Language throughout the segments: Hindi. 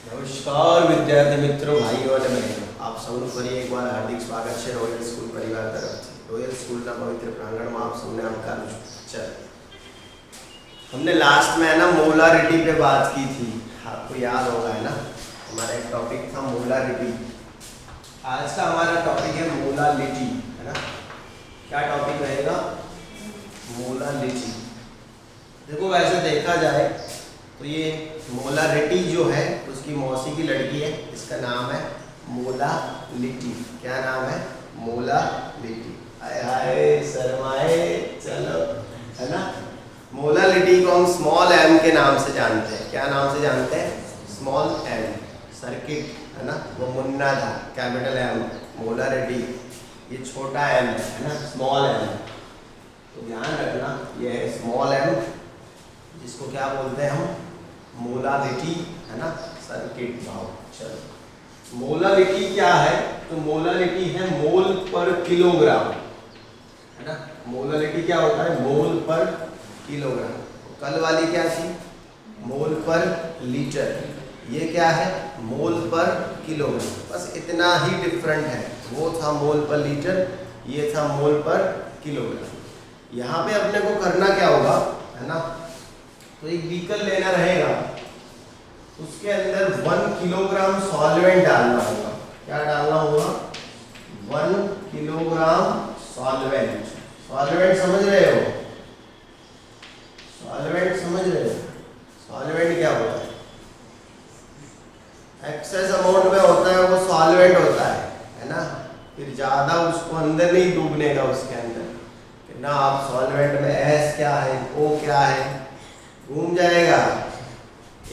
नमस्कार विद्यार्थी मित्रों, भाइयों અને બહેનો, આપ સૌનું ફરી એકવાર હાર્દિક સ્વાગત છે રોયલ સ્કૂલ પરિવાર તરફથી। રોયલ સ્કૂલના પવિત્ર પ્રાંગણમાં આપ સૌને આવકારું છું। चल, हमने लास्ट में है ना मोलारिटी पे बात की थी, आपको याद होगा है ना। हमारा एक टॉपिक था मोलारिटी। आज का हमारा टॉपिक है मोलालिटी, है ना। क्या टॉपिक रहेगा? मोलालिटी। देखो, वैसे देखा जाए तो ये मोलारिटी जो है उसकी मौसी की लड़की है, इसका नाम है मोलालिटी। क्या नाम है? मोलालिटी। हाय हाय शर्माए, चलो, है ना। मोलालिटी को हम स्मॉल एम के नाम से जानते हैं। क्या नाम से जानते हैं? Small M. सर्किट, है ना, वो मुन्ना था, कैपिटल एम। मोलारिटी ये छोटा एम है ना, स्मॉल एम। तो ध्यान रखना, ये है स्मॉल एम, जिसको क्या बोलते हैं हम? मोलालिटी, है ना, सर्किट भाव। चलो, मोलालिटी क्या है? तो मोलालिटी है मोल पर किलोग्राम, है ना। मोलालिटी क्या होता है? मोल पर किलोग्राम। कल वाली क्या थी? मोल पर लीटर। ये क्या है? मोल पर किलोग्राम। बस इतना ही डिफरेंट है। वो था मोल पर लीटर, ये था मोल पर किलोग्राम। यहाँ पे अपने को करना क्या होगा, है ना, तो एक बीकर लेना रहेगा, उसके अंदर 1 किलोग्राम सॉल्वेंट डालना होगा। क्या डालना होगा? 1 किलोग्राम सॉल्वेंट। सॉल्वेंट समझ रहे हो? सॉल्वेंट समझ रहे हो? सॉल्वेंट क्या होता है? एक्सेस अमाउंट में होता है वो सॉल्वेंट होता है ना। फिर ज्यादा उसको अंदर नहीं डूबने का, उसके अंदर ना। आप सॉल्वेंट में एस क्या है, ओ क्या है, घूम जाएगा।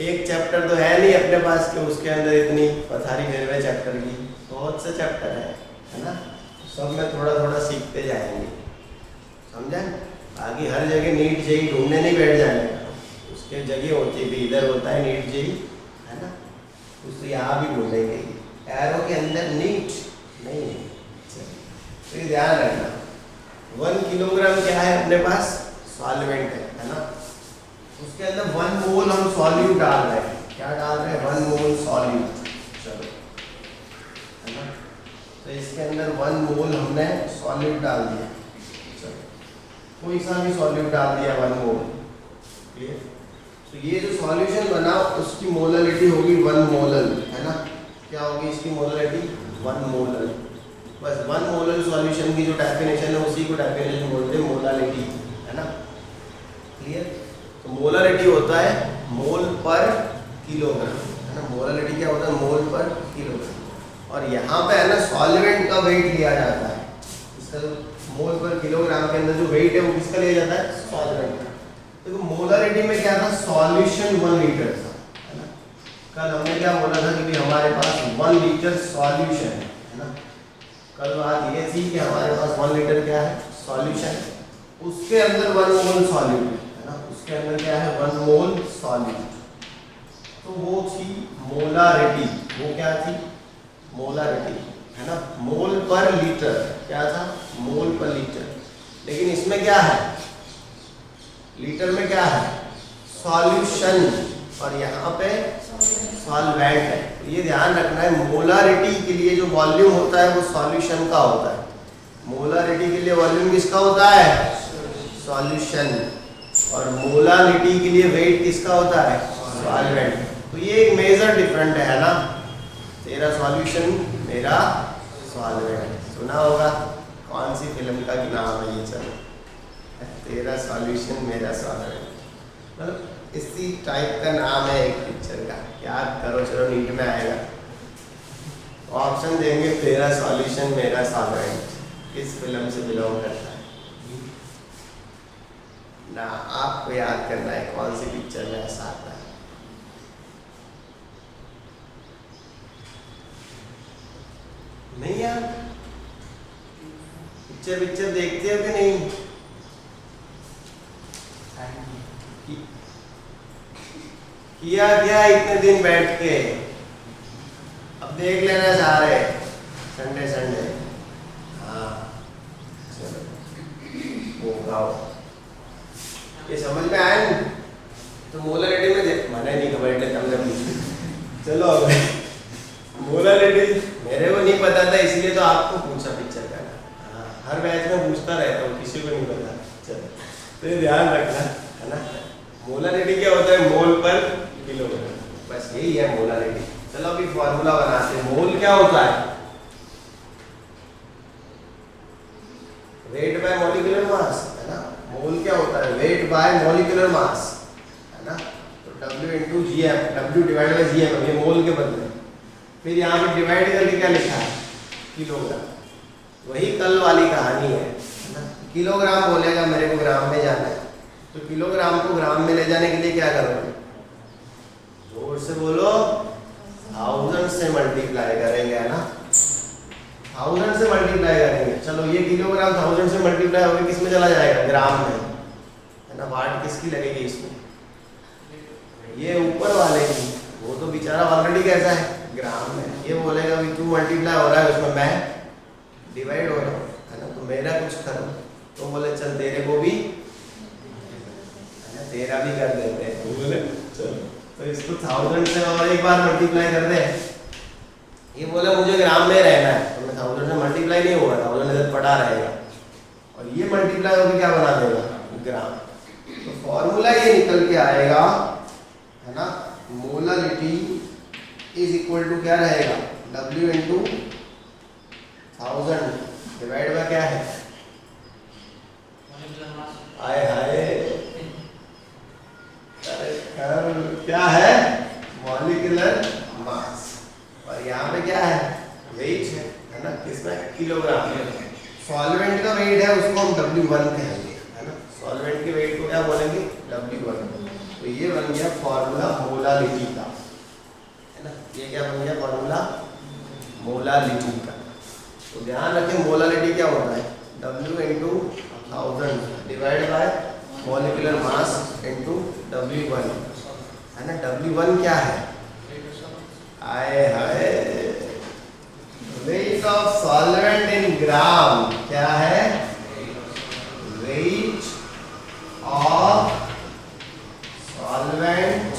एक चैप्टर तो है नहीं अपने पास कि उसके अंदर इतनी पथारी फेरवे चैप्टर की। बहुत से चैप्टर है ना। सब में थोड़ा थोड़ा सीखते जाएंगे, समझा। बाकी हर जगह नीट जेई ढूंढने नहीं बैठ जाएगा। उसके जगह होती है, इधर होता है नीट जेई, है ना। उसको यहाँ भी ढूंढेंगे, एरो के अंदर नीट नहीं है। तो ये ध्यान रखना, 1 किलोग्राम क्या है अपने पास? सॉल्वेंट है ना। उसके अंदर 1 मोल हम सॉल्यूट डाल रहे हैं। क्या डाल रहे हैं? 1 मोल सॉल्यूट। चलो, है ना। तो इसके अंदर 1 मोल हमने सॉल्यूट डाल दिया। चलो, कोई सा भी सॉल्यूट डाल दिया, 1 मोल। क्लियर? तो ये जो सॉल्यूशन बना उसकी मोलालिटी होगी 1 मोलल, है ना। क्या होगी इसकी मोलालिटी? 1 मोलल। बस 1 मोलल सॉल्यूशन की जो डेफिनेशन है उसी को डेफिनेशन बोलते हैं मोलालिटी, है ना। क्लियर? तो मोलारिटी होता है मोल पर किलोग्राम, है ना। मोलारिटी क्या होता है? मोल पर किलोग्राम। और यहाँ पे है ना सॉल्वेंट का वेट लिया जाता है। इसका जो मोल पर किलोग्राम के अंदर जो वेट है वो किसका लिया जाता है? सॉल्वेंट का। देखो, मोलारिटी में क्या था? सॉल्यूशन 1 लीटर था, है ना। कल हमने क्या बोला था कि भाई हमारे पास 1 लीटर सॉल्यूशन है ना। कल बात ये थी कि हमारे पास 1 लीटर क्या है? सॉल्यूशन। उसके अंदर 1 मोल सॉल्यूट, उसके अंदर क्या है? 1 मोल सॉल्यूट। तो वो थी मोलारिटी। वो क्या थी? मोलारिटी, है ना। मोल पर लीटर क्या था? मोल पर लीटर। लेकिन इसमें क्या है? लीटर में क्या है? सॉल्यूशन। और यहाँ पे सॉल्वेंट है। तो ये ध्यान रखना है, मोलारिटी के लिए जो वॉल्यूम होता है वो सॉल्यूशन का होता है। मोलारिटी के लिए वॉल्यूम किसका होता है? सॉल्यूशन। और मोलालिटी के लिए वेट किसका होता है? सॉल्वेंट। तो ये एक मेजर डिफरेंट है ना। तेरा सॉल्यूशन, मेरा सॉल्वेंट। सुना होगा, कौन सी फिल्म का नाम है ये? चलो, तेरा सॉल्यूशन मेरा सॉल्वेंट, मतलब इसी टाइप का नाम है एक पिक्चर का। याद करो, चलो नीट में आएगा। ऑप्शन देंगे, तेरा सॉल्यूशन मेरा सॉल्वेंट किस फिल्म से बिलोंग करता है ना। आपको याद करना है कौन सी पिक्चर में ऐसा आता है। नहीं यार, पिक्चर देखते हो कि नहीं? किया क्या इतने दिन बैठ के? अब देख लेना सारे संडे। हाँ चलो, वो खाओ। ये समझ में आया? तो मोलारिटी में मैंने नहीं खबर तमने पूछी। चलो मोलालिटी मेरे को नहीं पता था, इसलिए तो आपको पूछा पिक्चर का। हाँ, हर बैच में पूछता रहता हूँ, किसी को नहीं पता। चलो तो ये ध्यान रखना है ना। मोलालिटी क्या होता है? मोल पर किलोग्राम, बस यही है मोलालिटी। चलो अभी फॉर्मूला बनाते हैं। मोल क्या होता है? वेट बाय मॉलिक्यूलर मास, है ना। मोल क्या होता है? वेट बाय मॉलिक्यूलर मास, है ना। तो W into G M, W divide by G M, ये मोल के बदले। फिर यहाँ पे डिवाइड करके क्या लिखा है? किलोग्राम। वही कल वाली कहानी है ना। किलोग्राम बोलेगा मेरे को ग्राम में जाना है, तो किलोग्राम को ग्राम में ले जाने के लिए क्या करोगे? जोर से बोलो। 1000 से मल्टीप्लाई करेंगे, है ना। 1000 से मल्टीप्लाई करेंगे। चलो ये किलोग्राम 1000 से मल्टीप्लाई होकर किस में चला जाएगा? ग्राम में, है ना। वाट किसकी लगेगी इसमें? ये ऊपर वाले की। वो तो बेचारा ऑलरेडी कैसा है? ग्राम में। ये बोलेगा भी तू मल्टीप्लाई हो रहा है उसमें, मैं डिवाइड हो रहा हूँ, है ना। तो मेरा कुछ करो, तो बोले चल तेरे को भी, है ना, तेरा भी कर देते हैं। तो बोले चलो, तो इसको 1000 से और एक बार मल्टीप्लाई कर दे। ये बोला मुझे ग्राम में रहना है, तो मैं 1000 से मल्टीप्लाई नहीं होगा, 1000 इधर पड़ा रहेगा, और ये मल्टीप्लाई होकर क्या बना देगा? ग्राम। तो फॉर्मूला ये निकल के आएगा, है ना। मोलालिटी इज इक्वल टू क्या रहेगा? W इंटू 1000 डिवाइड बाय क्या है? आए हाय, क्या है? Molecular mass. और यहाँ पे क्या है? वेट है ना। किसमें? किलोग्राम। सॉल्वेंट का वेट है, उसको हम W1 कहेंगे, है ना। सॉल्वेंट के वेट को क्या बोलेंगे? W1। तो ये बन गया फॉर्मूला मोलालिटी का, है ना। ये क्या बन गया? फॉर्मूला मोलालिटी का। तो ध्यान रखें, मोलालिटी क्या होता है? W into 1000 divide by molecular mass into W1, है ना। W1 क्या है? आए हाय, वेट ऑफ सॉल्वेंट इन ग्राम। क्या है? वेट ऑफ सॉल्वेंट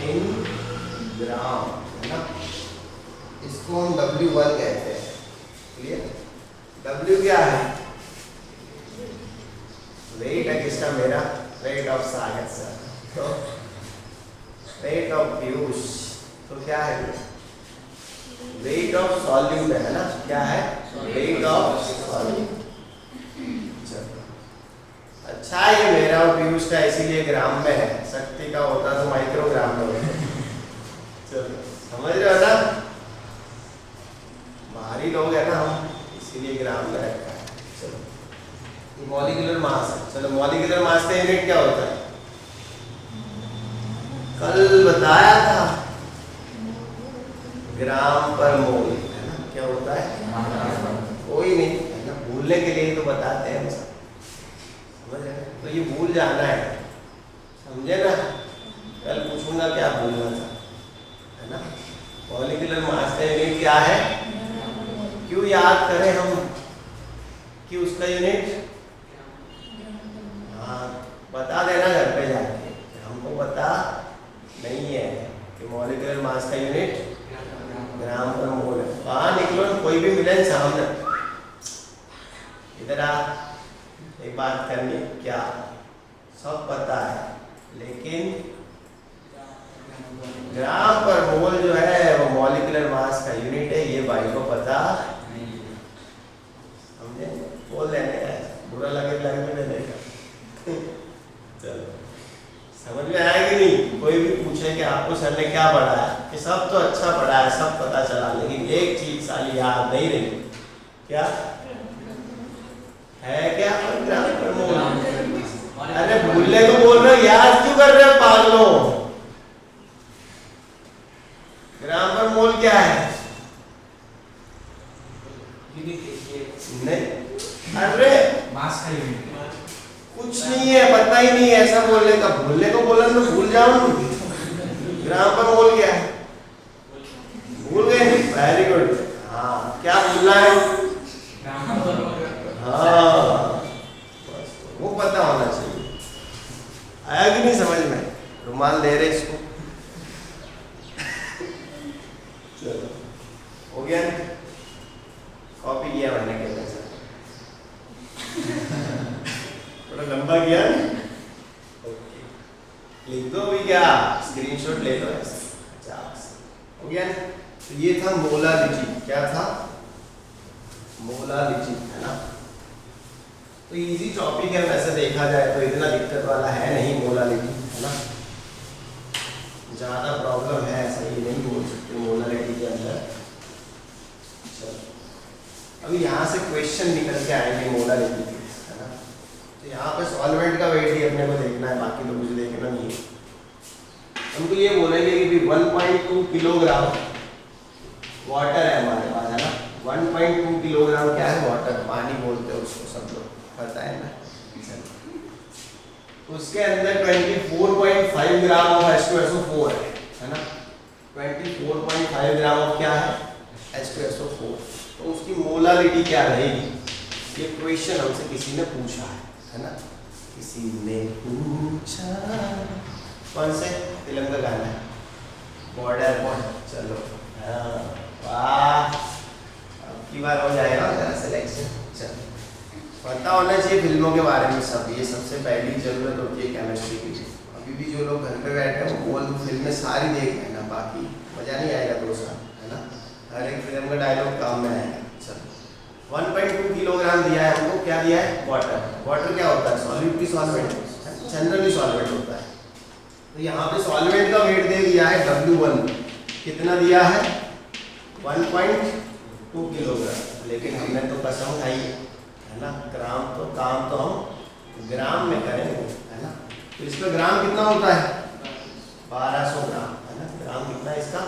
इन ग्राम, है ना। इसको हम W1 कहते हैं। क्लियर? W क्या है? वेट है किसका? मेरा। Weight of Sagar sir, weight of Piyush. तो क्या है? वेट ऑफ सॉल्यूट, है ना। क्या है? Wait of solute. अच्छा, ये मेरा और पीयूष का इसीलिए ग्राम में है। शक्ति का होता तो माइक्रोग्राम में होता। चलो समझ रहे हो ना। भारी लोग है ना हम, इसीलिए ग्राम में रखा है। चलो मॉलिक्यूलर मास है। चलो मॉलिक्यूलर मास का यूनिट क्या होता है? कल बताया था, ग्राम पर मोल, है ना। क्या होता है? कोई नहीं, है ना। भूलने के लिए तो बताते हैं हम सब, समझ रहे हैं। तो ये भूल जाना है, समझे ना। कल पूछूंगा क्या भूलना था, है ना। मॉलिक्यूलर मास का यूनिट क्या है? क्यों याद करें हम कि उसका यूनिट? हाँ, बता देना घर पे जाके। हमको पता नहीं है कि मॉलिक्यूलर मास का यूनिट ग्राम पर मोल है। बाहर निकलो, कोई भी मिले सामने, इधर आ, एक बात करनी। क्या? सब पता है, लेकिन ग्राम पर मोल जो है वो मॉलिक्यूलर मास का यूनिट है, ये भाई को पता नहीं है। समझे? बोल देने का, बुरा लगे लगने देने का। चलो समझ में आया कि नहीं? कोई भी पूछे कि आपको सर ने क्या पढ़ाया, कि सब तो अच्छा पढ़ाया, सब पता चला, लेकिन एक चीज साली याद नहीं रही। क्या है? क्या? ग्राम पर मोल। अरे भूलने को बोल रहे हो, याद क्यों कर रहे हो पागलों? ग्राम पर मोल क्या है? नहीं, अरे मास का यूनिट कुछ नहीं है, पता ही नहीं है। ऐसा बोलने का, भूलने को बोला तो भूल जाओ। ग्राम पर मोल क्या है? भूल गए? Very good. हाँ, क्या भूलना है? हाँ, वो पता होना चाहिए। आया कि नहीं समझ में? रुमाल दे रहे इसको। दो भी क्या, स्क्रीनशॉट ले लो ऐसे। हो गया। तो ये था मोलालिटी। क्या था? मोलालिटी, है ना। तो इजी टॉपिक है वैसे देखा जाए तो, इतना दिक्कत वाला है नहीं मोलालिटी, है ना। ज़्यादा प्रॉब्लम है ऐसा ये नहीं बोल सकते मोलालिटी के अंदर। चलो अभी यहाँ से क्वेश्चन निकल के आएंगे मोलालिटी के, है ना। तो यहाँ पे सॉल्वेंट का वेट ही अपने को देखना है, बाकी तो कुछ देखना नहीं है। हमको ये बोलेंगे कि 1.2 किलोग्राम वाटर है हमारे पास, है ना। 1.2 किलोग्राम क्या है? वाटर, पानी बोलते हैं उसको, सब लोग पता है ना। उसके अंदर 24.5 ग्राम ऑफ H2SO4 है ना। 24.5 ग्राम ऑफ क्या है? H2SO4। तो उसकी मोलालिटी क्या रहेगी? ये क्वेश्चन हमसे किसी ने पूछा है ना। किसी ने पूछा, कौन से फिल्म का गाना है? Border border. चलो वाह, अब की बार हो जाएगा मेरा सिलेक्शन। चलो पता होना चाहिए फिल्मों के बारे में सब, ये सबसे पहली जरूरत होती है केमिस्ट्री की। अभी भी जो लोग घर पे बैठे हैं वो फिल्में सारी देख लेना, बाकी मज़ा नहीं आएगा 2 साल, है ना। हर एक फिल्म का डायलॉग काम में आएगा। चलो 1.2 किलोग्राम दिया है हमको, क्या दिया है? वाटर। वाटर क्या होता है? सॉलिड की सॉल्वेंट, जनरली सॉल्वेंट होता है। तो यहाँ पे सॉल्वेंट का वेट दे दिया है W1, कितना दिया है? 1.2 किलोग्राम। लेकिन हमने तो कसम खाई है ना, ग्राम तो काम तो हम ग्राम में करेंगे, है ना। तो इसका ग्राम कितना होता है? 1200 ग्राम, है ना। ग्राम कितना है इसका?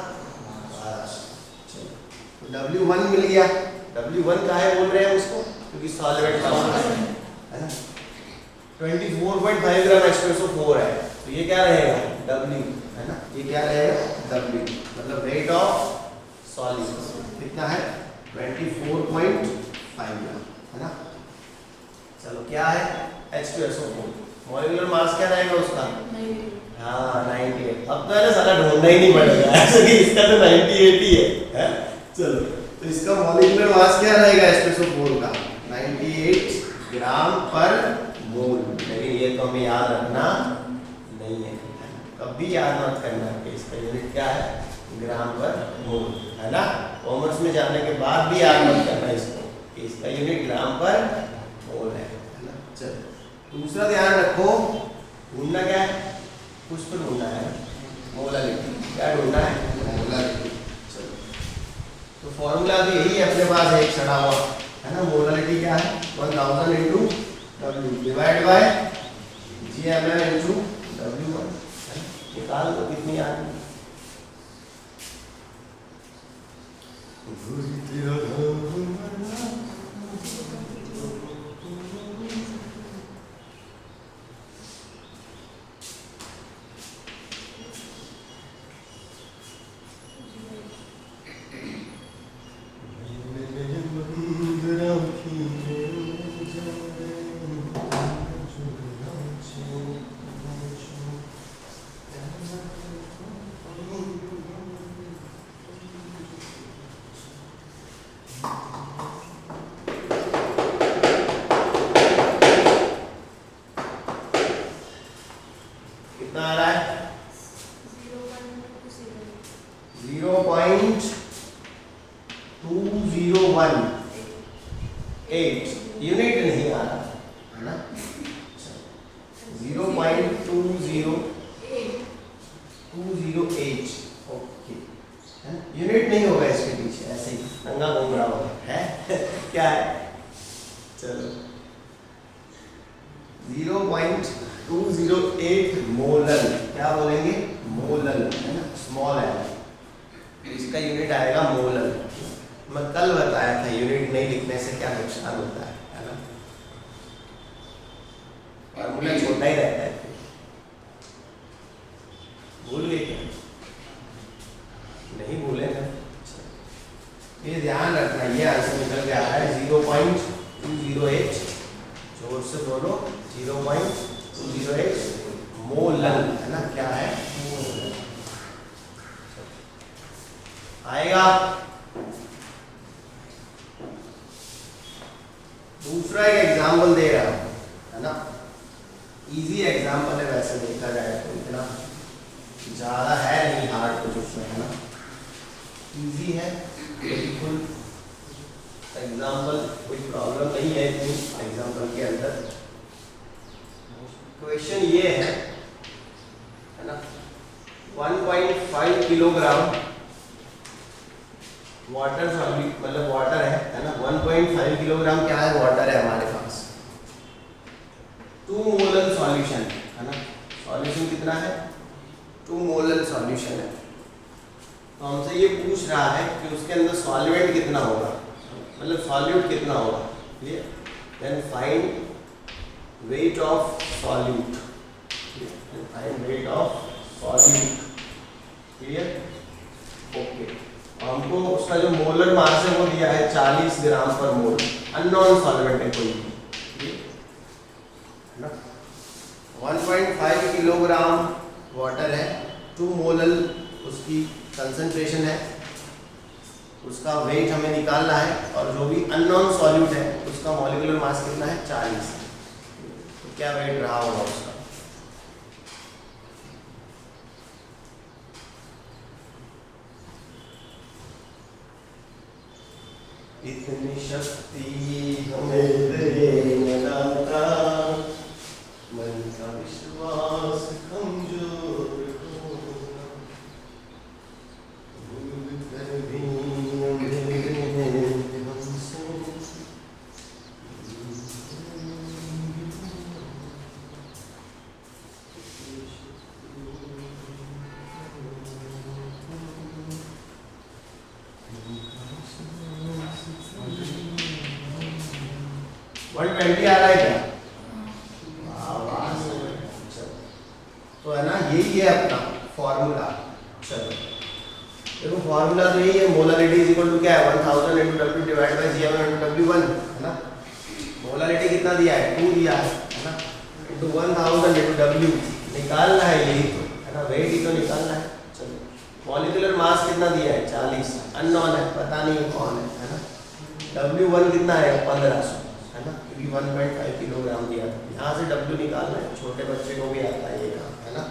1200। चलो तो W1 मिल गया। W1 का है बोल रहे हैं उसको, क्योंकि सॉल्वेंट का है ना। 24.5 ग्राम H2SO4 है, तो ये क्या रहेगा? W, है ना। ये क्या रहेगा? W, मतलब वेट ऑफ सॉलिड कितना है? 24.5 ग्राम, है ना। चलो क्या है? H2SO4। मॉलिक्यूलर मास क्या रहेगा उसका? हाँ 98। अब तो है ना साला ढूंढना ही नहीं पड़ेगा ऐसे कि इसका तो 98 ही है? चलो तो इसका मॉलिक्यूलर मास क्या रहेगा H2SO4 का? 98 ग्राम पर मोल। लेकिन ये तो हमें याद रखना नहीं है, कभी याद मत करना कि इसका यूनिट क्या है? ग्राम पर मोल, है ना। कॉमर्स में जाने के बाद भी याद मत करना इसको कि इसका यूनिट ग्राम पर मोल है ना। चलो दूसरा ध्यान रखो, ढूंढना क्या है? कुछ तो ढूंढना है, मोलालिटी। क्या ढूंढना है? मोलालिटी। चलो तो फॉर्मूला तो यही है अपने पास, एक चढ़ा हुआ है ना। मोलालिटी क्या है? 1000 into W divide bye GMM into W1। निकाल दो कितनी आ रही है। कितना आ रहा है? 0.2018 यूनिट नहीं आ रहा है ना। 0.208 ओके, यूनिट नहीं होगा इसके पीछे, ऐसे ही नंगा घूम रहा होगा है क्या है? चलो 0.208 मोलल, क्या बोलेंगे? मोलल, है ना। स्मॉल है, इसका यूनिट आएगा मोलल। मैं कल बताया था यूनिट नहीं लिखने से क्या नुकसान होता है ना। फॉर्मूला छोटा ही रहता है। भूल गए क्या? नहीं भूले ना। ये ध्यान रखना, ये आंसर निकल के आ रहा है 0.208। जोर से बोलो 0.208 मोलल, है ना। क्या है? मोलल आएगा। दूसरा एक एग्जाम्पल दे रहा हूं, है ना। इजी एग्जाम्पल है वैसे देखा जाए तो, इतना ज़्यादा है नहीं हार्ड कुछ उसमें, है ना, इजी है बिल्कुल। एग्जाम्पल कोई प्रॉब्लम नहीं है इतनी एग्जाम्पल के अंदर। क्वेश्चन ये है ना, 1.5 किलोग्राम वाटर मतलब वाटर है ना, 1.5 किलोग्राम क्या है, वाटर है हमारे पास। 2 मोलर सॉल्यूशन है ना, सॉल्यूशन कितना है, 2 मोलर सॉल्यूशन है। तो हमसे ये पूछ रहा है कि उसके अंदर सॉल्वेंट कितना होगा, मतलब सॉल्यूट कितना होगा, clear. Then find weight of solute, find weight of solute, clear, okay. हमको उसका जो मोलर मास है वो दिया है 40 ग्राम पर मोल, अननोन सॉल्वेंट है कोई भी, है ना। 1.5 किलोग्राम वाटर है, 2 मोलर उसकी कंसंट्रेशन है, उसका वेट हमें निकालना है, और जो भी अननोन सॉल्यूट है उसका मॉलिक्यूलर मास कितना है, 40। तो क्या वेट रहा होगा उसका, इतनी शक्ति हमें दे दाता, मन का विश्वास कमजोर होना, भूल कर भी अंधेरे हमसे। 120 आ रहा है क्या, तो है ना, यही है अपना फॉर्मूला। चलो देखो फॉर्मूला तो यही है, मोलारिटी इज इक्वल टू क्या है, 1000 into W divide bye G1 into W1, है ना। मोलारिटी कितना दिया है, 2 दिया है ना, into 1000 into W निकालना है, यही तो है ना, वेट ही तो निकालना है। चलो मॉलिक्यूलर मास कितना दिया है, 40, अननोन है, पता नहीं कौन है ना। W1 कितना है, 1500, है ना, क्योंकि 1.5 किलोग्राम दिया था। यहाँ से W निकालना है, छोटे बच्चे को भी आता है ये काम, है ना।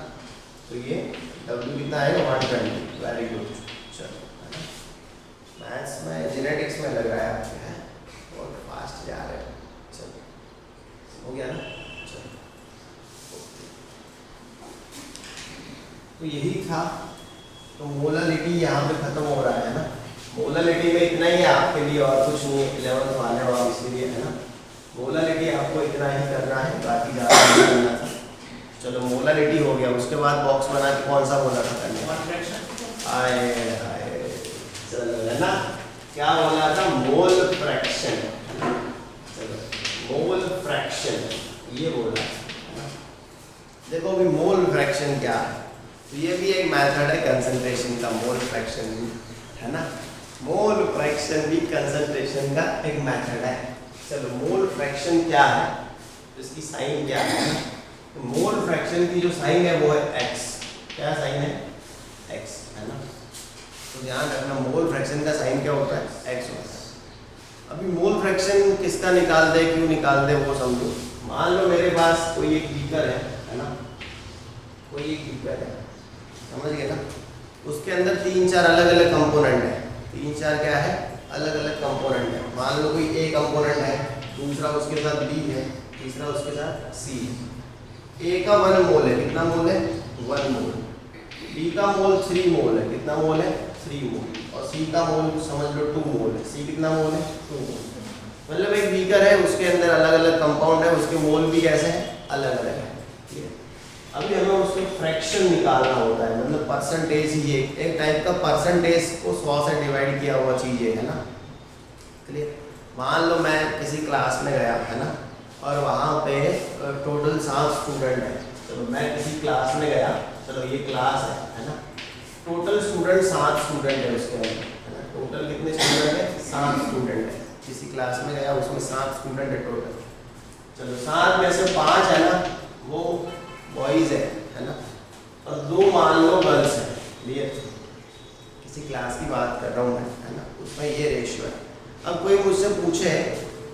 तो ये W कितना है, 120, वेरी गुड। चलो है ना, मैथ्स में जेनेटिक्स में लग रहा है आपके, हैं बहुत फास्ट जा रहे हैं। चलो हो गया ना, चलो तो यही था। तो मोलारिटी यहाँ पे खत्म हो रहा है ना, मोलारिटी में इतना ही है आपके लिए, और कुछ नहीं, 11th वाले हो आप इसीलिए, है ना। मोलारिटी आपको इतना ही करना है, बाकी ज़्यादा नहीं करना था। चलो मोलारिटी हो गया, उसके बाद बॉक्स बना के कौन सा बोला था करने, आए आए, चलो है ना, क्या बोला था, मोल फ्रैक्शन। चलो मोल फ्रैक्शन ये बोला, देखो अभी मोल फ्रैक्शन क्या है, तो ये भी एक मेथड है कंसंट्रेशन का, मोल फ्रैक्शन भी, है ना। मोल फ्रैक्शन भी कंसंट्रेशन का एक मेथड है। चलो मोल फ्रैक्शन क्या है, तो इसकी साइन क्या है, तो मोल फ्रैक्शन की जो साइन है वो है x, क्या साइन है, x, है ना। तो ध्यान रखना मोल फ्रैक्शन का साइन क्या होता है, x होता है। अभी मोल फ्रैक्शन किसका निकाल दे, क्यों निकाल दे वो समझो। मान लो मेरे पास कोई एक बीकर है ना, कोई एक बीकर है, समझ गए ना, उसके अंदर 3-4 अलग अलग कंपोनेंट है, 3-4 क्या है, अलग अलग कंपोनेंट है। मान लो कोई A कंपोनेंट है, दूसरा उसके साथ B है, तीसरा उसके साथ C है। A का 1 मोल है, कितना मोल है, 1 मोल। B का मोल 3 मोल है, कितना मोल है, 3 मोल। और C का मोल समझ लो 2 मोल है। C कितना मोल है, 2 मोल। मतलब एक बीकर है, उसके अंदर अलग अलग कंपाउंड है, उसके मोल भी कैसे हैं, अलग अलग है। अभी हमें उसके फ्रैक्शन निकालना होता है, मतलब परसेंटेज, ही एक टाइप का परसेंटेज को 100 से डिवाइड किया हुआ चीज़ है ना, क्लियर। मान लो मैं किसी क्लास में गया, है ना, और वहाँ पे टोटल 7 स्टूडेंट हैं। चलो मैं किसी क्लास में गया, चलो ये क्लास है ना, टोटल स्टूडेंट 7 स्टूडेंट है उसके अंदर, है ना। टोटल कितने स्टूडेंट है, 7 स्टूडेंट है। किसी क्लास में गया, उसमें 7 स्टूडेंट है टोटल। चलो 7 में से 5 है ना वो बॉयज़ है ना, और 2 मान लो गर्ल्स हैं, क्लियर। किसी क्लास की बात कर रहा हूँ मैं, है ना, उसमें ये रेशियो है। अब कोई मुझसे पूछे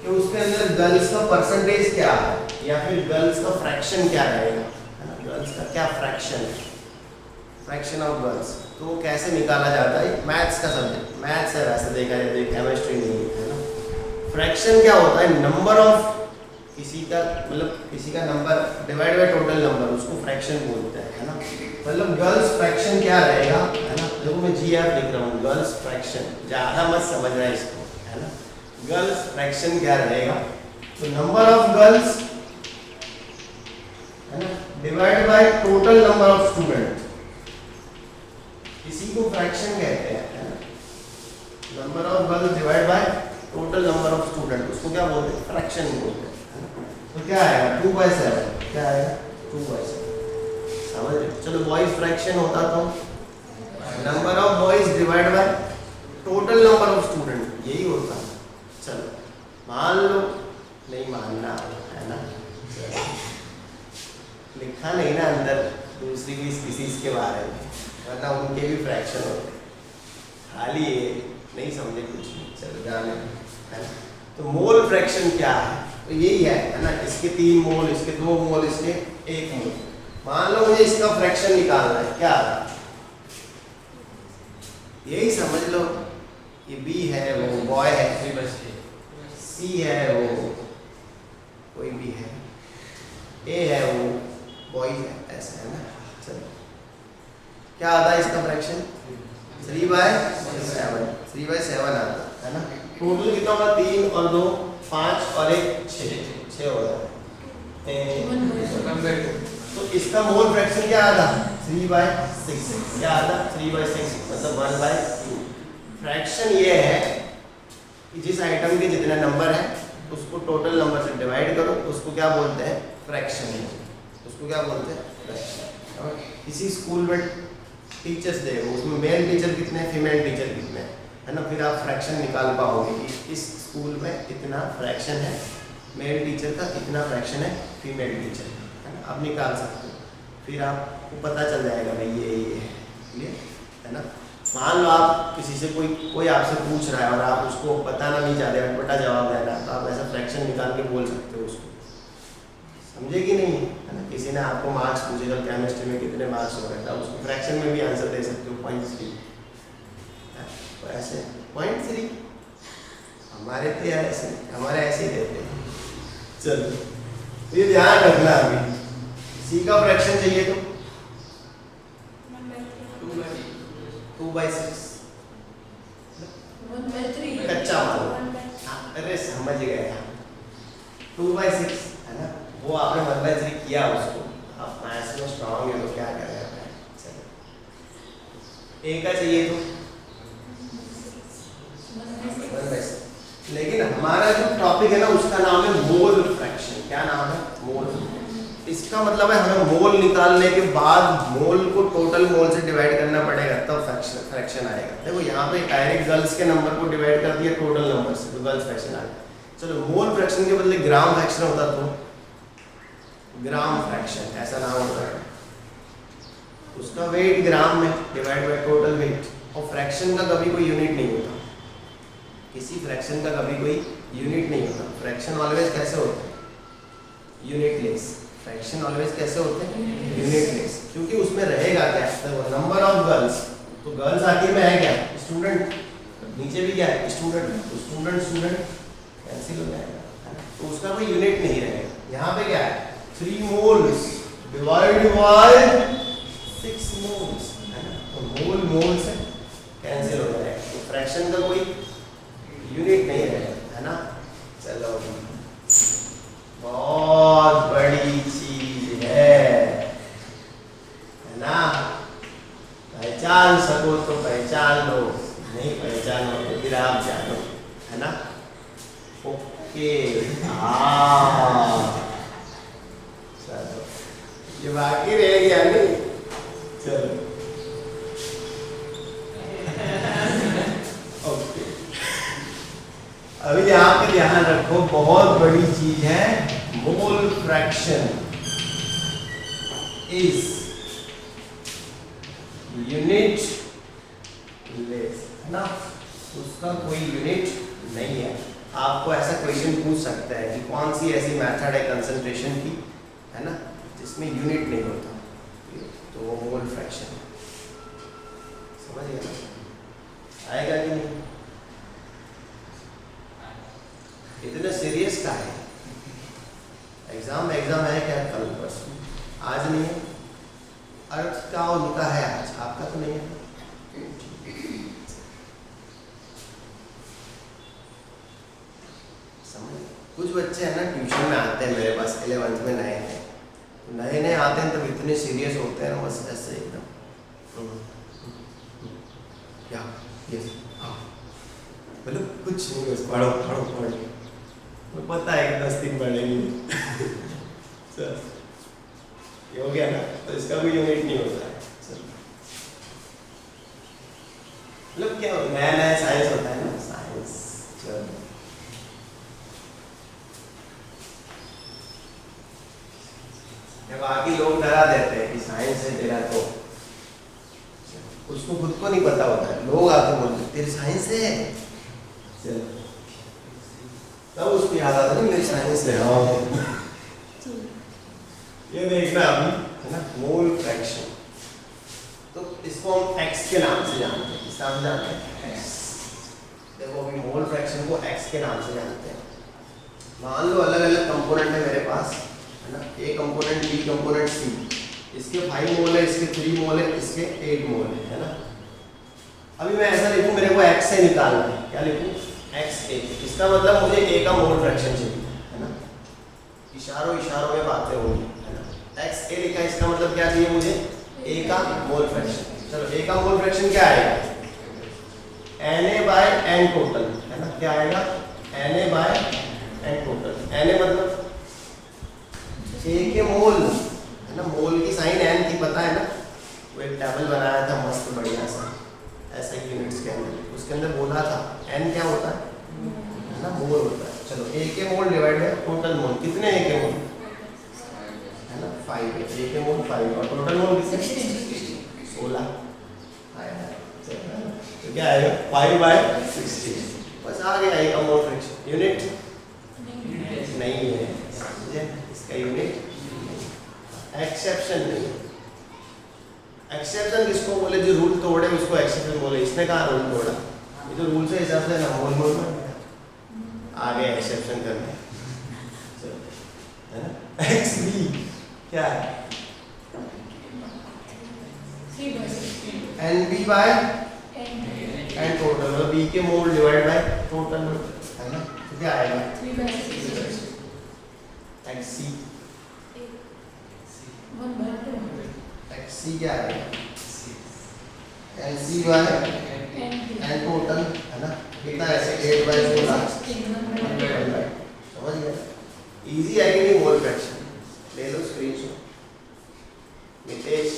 कि उसके अंदर गर्ल्स का परसेंटेज क्या है, या फिर गर्ल्स का फ्रैक्शन क्या रहेगा, है ना, गर्ल्स का क्या फ्रैक्शन है, फ्रैक्शन ऑफ गर्ल्स, तो वो कैसे निकाला जाता है? मैथ्स का सब्जेक्ट, मैथ्स है वैसे देखा जाए तो, केमिस्ट्री नहीं है ना। फ्रैक्शन क्या होता है? नंबर ऑफ किसी का, मतलब किसी का number divide by total number, उसको फ्रैक्शन बोलते हैं, है ना। मतलब गर्ल्स फ्रैक्शन क्या रहेगा, है ना। देखो मैं GF लिख रहा हूँ, गर्ल्स फ्रैक्शन, ज़्यादा मत समझना इसको, है ना। गर्ल्स फ्रैक्शन क्या रहेगा? तो नंबर ऑफ गर्ल्स, है ना, divide by total number of student, इसी को फ्रैक्शन कहते हैं, है ना। Number of girls divide by total number of student, उसको क्या बोलते हैं? फ्रैक्शन बोलते हैं। तो क्या आएगा? 2/7, क्या आएगा? 2/7, समझ रहे? चलो बॉयज फ्रैक्शन होता तो number of boys divide by total number of student, यही होता। चलो मान लो, नहीं मानना, है ना, लिखा नहीं ना अंदर दूसरी की स्पीसीज के बारे में, वरना उनके भी फ्रैक्शन होते, खाली ये नहीं समझे कुछ नहीं। चलो जाने, है ना। तो मोल फ्रैक्शन क्या है? तो यही है ना, इसके 3 मोल, इसके 2 मोल, इसके 1 मोल। मान लो मुझे इसका फ्रैक्शन निकालना है, क्या आता? यही समझ लो, ये B है, वो बॉय है, C है, वो कोई भी है, A है, वो बॉयज है, ऐसा है ना। चलो क्या आता है इसका फ्रैक्शन? 3/7, 3/7 आता है ना। टोटल कितना होगा? 3 और 2 5 और 1 6 हो रहा है। तो इसका मोल फ्रैक्शन क्या आता? 3/6, क्या आता? 3/6, मतलब 1/2। फ्रैक्शन ये है कि जिस आइटम के जितने नंबर हैं उसको टोटल नंबर से डिवाइड करो, उसको क्या बोलते हैं? फ्रैक्शन। उसको क्या बोलते हैं? फ्रैक्शन। किसी स्कूल में टीचर्स दे, उसमें मेल टीचर कितने, फीमेल टीचर कितने, है ना। फिर आप फ्रैक्शन निकाल पाओगे कि इस स्कूल में इतना फ्रैक्शन है मेल टीचर का, इतना फ्रैक्शन है फीमेल टीचर, है ना। आप निकाल सकते हो, फिर आपको पता चल जाएगा भाई ये है, क्लियर, है ना। मान लो आप किसी से कोई आपसे पूछ रहा है और आप उसको बताना नहीं चाहते, अटपटा जवाब देना, तो आप ऐसा फ्रैक्शन निकाल के बोल सकते हो उसको, समझे कि नहीं, है ना। किसी ने आपको मार्क्स पूछे, जब केमिस्ट्री में कितने मार्क्स हो रहे थे, उसको फ्रैक्शन में भी आंसर दे सकते हो, 0.3, तो ऐसे 0.3 हमारे तो यार ऐसे, हमारे ऐसे ही देते हैं। चलो ये ध्यान रखना, अभी C का फ्रैक्शन चाहिए तो 2/6, 1/3, कच्चा माल, अरे समझ गए आप, 2/6, है ना। वो आपने 1/3 किया, उसको आप मैथ्स में स्ट्रांग है तो क्या करेगा। चलो A का चाहिए तो 1/6, लेकिन हमारा जो टॉपिक है ना उसका नाम है मोल फ्रैक्शन। क्या नाम है? मोल। इसका मतलब है हमें मोल निकालने के बाद मोल को टोटल मोल से डिवाइड करना पड़ेगा, तब फ्रैक्शन आएगा। देखो यहाँ पे डायरेक्ट गर्ल्स के नंबर को डिवाइड कर दिया टोटल नंबर से, तो गर्ल्स फ्रैक्शन आ गया। चलो मोल फ्रैक्शन के बदले ग्राम फ्रैक्शन होता तो ग्राम फ्रैक्शन, ऐसा नाम होता है। उसका वेट ग्राम में डिवाइड बाय टोटल वेट, और फ्रैक्शन का कभी कोई यूनिट नहीं होता, किसी फ्रैक्शन का कभी कोई यूनिट नहीं होता। फ्रैक्शन ऑलवेज कैसे होते हैं? यूनिटलेस। फ्रैक्शन ऑलवेज कैसे होते हैं? यूनिटलेस, क्योंकि उसमें रहेगा क्या? नंबर ऑफ गर्ल्स, तो गर्ल्स आखिर में है क्या? स्टूडेंट, नीचे भी क्या है? स्टूडेंट, तो स्टूडेंट स्टूडेंट कैंसिल हो जाएगा, तो उसका कोई यूनिट नहीं रहेगा। यहाँ पे क्या है? 3 मोल्स डिवाइड बाय 6 मोल्स, है ना, तो मोल मोल से कैंसिल हो जाएगा, तो फ्रैक्शन का कोई यूनिट नहीं रहेगा, है ना। चलो बहुत बड़ी चीज है ना, पहचान सको तो पहचान लो, नहीं पहचानो तो फिर आप जानो, है ना। ओके, हाँ चलो ये बाकी रह गया नहीं, चलो ओके। अभी यहाँ पे ध्यान रखो, बहुत बड़ी चीज है। Mole fraction is unit less, है ना, उसका कोई यूनिट नहीं है। आपको ऐसा क्वेश्चन पूछ सकता है कि कौन सी ऐसी मेथड है कंसंट्रेशन की, है ना, जिसमें यूनिट नहीं होता, तो वो मोल फ्रैक्शन है। समझ गया? आएगा कि नहीं? इतने सीरियस का है एग्जाम है क्या कल परसों? आज नहीं है। अर्थ का उनका है आज, आपका तो नहीं है। समझ? कुछ बच्चे हैं ना ट्यूशन में आते हैं मेरे पास 11th में, नए आते हैं तब इतने सीरियस होते हैं ना, बस ऐसे एकदम क्या यस हाँ मतलब कुछ नहीं, बस पढ़ो मुझे पता है कि 10 दिन पढ़ेंगे। सर ये हो गया ना, तो इसका कोई यूनिट नहीं होता है। मतलब क्या नया साइंस होता है ना, साइंस। चलो जब बाकी लोग डरा देते हैं कि साइंस है तेरा, तो उसको खुद को नहीं पता होता है, लोग आके बोलते तेरी साइंस है, तब उसको याद आता नहीं मेरी साइंस है। हाँ ये देखना अभी है ना, मोल फ्रैक्शन। तो इसको हम x के नाम से जानते हैं। किस नाम से जानते हैं? x। देखो अभी मोल फ्रैक्शन को x के नाम से जानते हैं। मान लो अलग अलग कंपोनेंट है मेरे पास, है ना, A component, B component, C। इसके 5 मोल है, इसके 3 मोल है, इसके 8 मोल है ना। अभी मैं ऐसा लिखूं, मेरे को x से निकालना है, क्या लिखूं? XA। इसका मतलब मुझे A का मोल फ्रैक्शन चाहिए, है ना। इशारों में बातें होंगी, है ना। XA लिखा, इसका मतलब क्या चाहिए मुझे? A का मोल फ्रैक्शन। चलो A का मोल फ्रैक्शन क्या आएगा? Na/N टोटल, है ना। क्या आएगा? Na/N total. Na मतलब A के मोल, है ना। मोल की साइन N थी, पता है ना, वो एक टेबल बनाया था मस्त बढ़िया सा, ऐसा यूनिट्स के अंदर, उसके अंदर बोला था N क्या होता है ना, मोल होता है। चलो A के मोल डिवाइड बाय टोटल मोल, कितने A के मोल, है ना, 5 है। A के मोल 5 और टोटल मोल कितने? 16 आया। तो क्या आएगा? 5/16। बस आ गया A का मोल फ्रैक्शन। यूनिट नहीं है, समझे? इसका यूनिट एक्सेप्शन नहीं है। एक्सेप्शन किसको बोले? जो रूल तोड़े उसको एक्सेप्शन बोले। इसने कहा रूल तोड़ा, ये तो रूल से हिसाब से ना मोल आ गया एक्सेप्शन करने, है ना। XB क्या है? NB/N टोटल, मतलब B के मोल डिवाइड बाय टोटल, है ना। तो क्या आएगा? 3/6। XC XC क्या आएगा? NC/N टोटल, है ना। कितना है? 8/16। समझ गया? इजी है कि नहीं? मोल फ्रैक्शन ले लो स्क्रीनशॉट। नितेश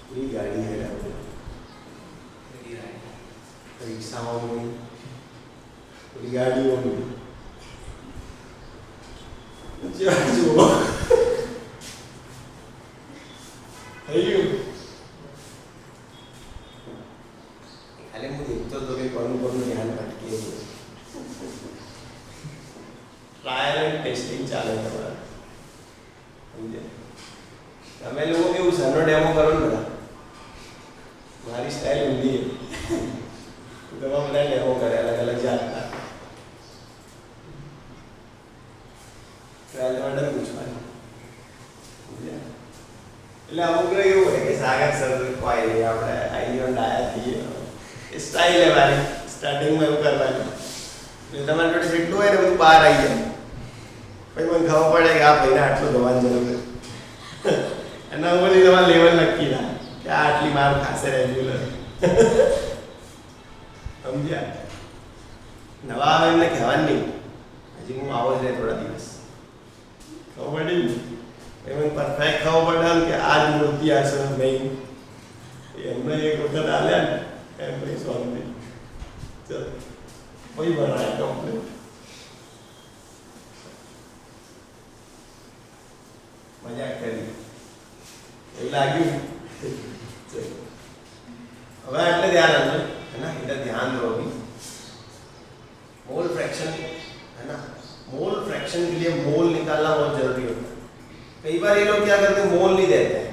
पूरी गाड़ी है, रिक्शा हो गई, पूरी गाड़ी हो गई। खाली मुझे तो कौन ध्यान भटके, ट्रायल एंड टेस्टिंग चालू है। તમે લોકો કેવું સનો ડેમો કરો ને બધા, મારી સ્ટાઇલ ઊંધી है, તો તમે બધા ડેમો કરે अलग જાતના। ટ્રાયલ માટે પૂછવાનું એટલે અમુક એવું હોય કે સાગર સર કોઈ નહીં, આપણે આઈડિયો ડાયા થઈએ, સ્ટાઇલ है મારી, સ્ટાર્ટિંગમાં એવું કરવાનું એટલે તમારી જોડે જેટલું હોય ને બધું બહાર આવી જાય, પછી મને ખબર પડે કે આ ભાઈને આટલું ધોવાની જરૂર છે। એના ઉપરથી તમારે લેવલ નક્કી થાય કે આ આટલી માર ખાશે રેગ્યુલર। સમજ્યા? નવા આવે એમને કહેવાનું નહીં, હજી હું આવો જ રહે થોડા દિવસ, ખબર પડી ને? એમને પરફેક્ટ ખબર પડે કે આ જ મૂર્તિ હશે નહીં, એમને એક વખત આલ્યા ને એમ પછી શાંતિ। ચલો પછી બનાવે કમ્પ્લીટ। મજાક કરી એવું લાગ્યું? હવે એટલે ધ્યાન આપજો है ना, इधर ध्यान दो अभी। मोल फ्रैक्शन है ना, मोल फ्रैक्शन के लिए मोल निकालना बहुत जरूरी होता है। कई बार ये लोग क्या करते हैं, मोल नहीं देते हैं,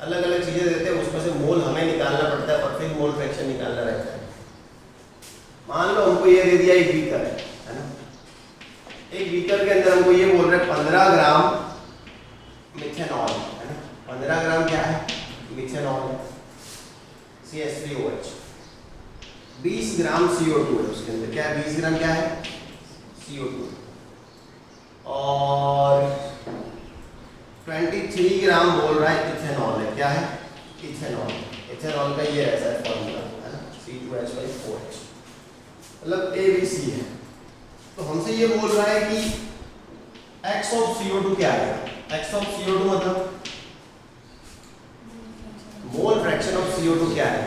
अलग अलग चीजें देते हैं, उसमें से मोल हमें निकालना पड़ता है और फिर मोल फ्रैक्शन निकालना रहता है। मान लो हमको ये दे दिया एक बीकर है ना, एक बीकर के अंदर हमको ये बोल रहे हैं 15 ग्राम मिथेनॉल है ना, 15 ग्राम क्या है, मिथेनॉल है, CH3OH। 20 ग्राम CO2 है उसके अंदर, क्या है 20 ग्राम क्या है, CO2। और 23 ग्राम बोल रहा है इथेनॉल है, क्या है, इथेनॉल। इथेनॉल का ये ऐसा फॉर्मूला है ना, C2H5OH, मतलब ABC है। तो हमसे ये बोल रहा है कि X ऑफ CO2 क्या है, X ऑफ CO2 मतलब मोल फ्रैक्शन ऑफ CO2 क्या है,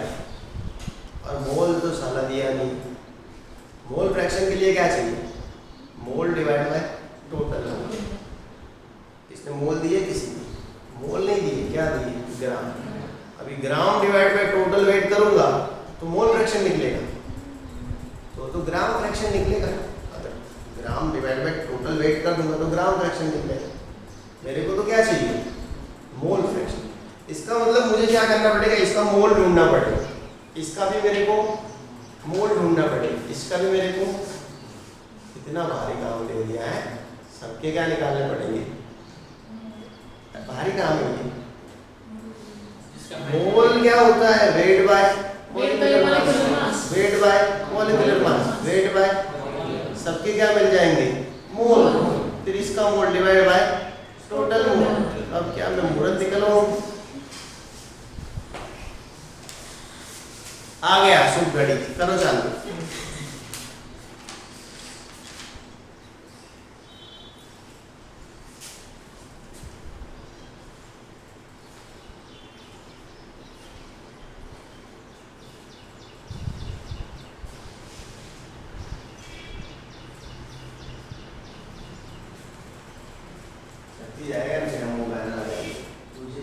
और मोल तो साला दिया नहीं। मोल फ्रैक्शन के लिए क्या चाहिए, मोल डिवाइड बाय टोटल। इसने मोल दिए, किसी ने मोल नहीं दिए, क्या दिए, ग्राम। अभी gram divide by total weight करूंगा तो मोल फ्रैक्शन निकलेगा, तो ग्राम फ्रैक्शन निकलेगा। अगर gram divide by total weight कर दूंगा तो ग्राम फ्रैक्शन निकलेगा। मेरे को तो क्या चाहिए, मोल फ्रैक्शन। इसका मतलब मुझे क्या करना पड़ेगा, इसका मोल ढूंढना पड़ेगा, इसका भी मेरे को मोल ढूंढना पड़ेगा, इसका भी मेरे को। इतना भारी काम दे दिया है, सबके क्या निकालने पड़ेंगे, भारी काम है ये। मोल क्या होता है, weight by molecular mass, weight by molecular mass, weight by सबके क्या मिल जाएंगे, मोल। फिर इसका मोल डिवाइड बाय टोटल मोल। अब क्या मैं मुहूर्त निकलूं, आ गया शुभ घड़ी, करो चालू। जाएगा फिर हम गाना लगाएंगे, तुझे